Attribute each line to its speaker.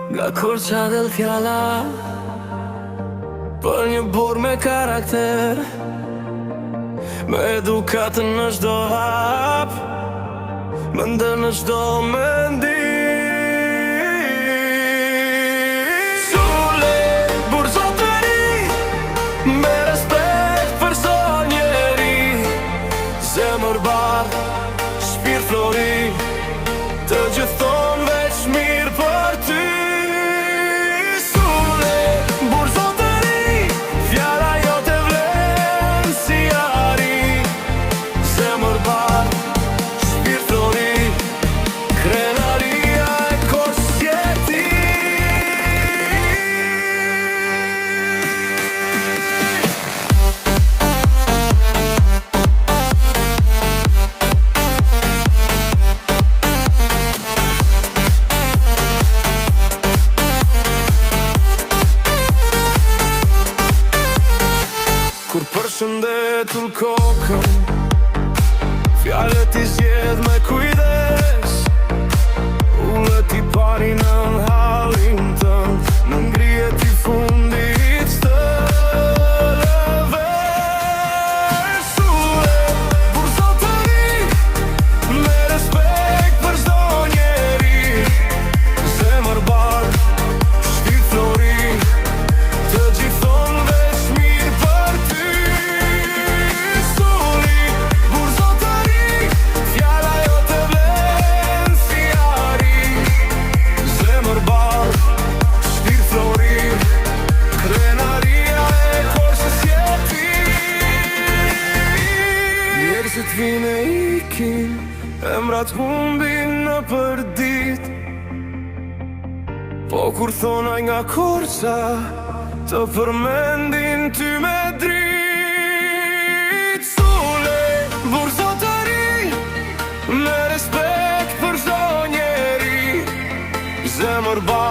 Speaker 1: Nga kur qa del fjalla për një burr me karakter, me edukatën në çdo hap, më ndër në çdo mendim. Sule, burr zotëri, me respekt për çdo njeri, zemër bardh, shpirt flori, të gjithë thonë veç mirë për ty. Kur përshëndetur kokën, fjalët I zgjedh me kujdes, ullet I pari në hallin tënd, në ngrihet I fundit stëleve. Sule, burr zotëri, me respekt për çdo njeri, zemër bardh, shpirt flori, të gjithë thonë veç mirë për ty. Njerëzit vine ikin, emrat humbin në përdit, po kur thonaj nga korça, të përmendin ty me drit. Sule, burr zotëri, me respekt për çdo njeri, zemër bardh.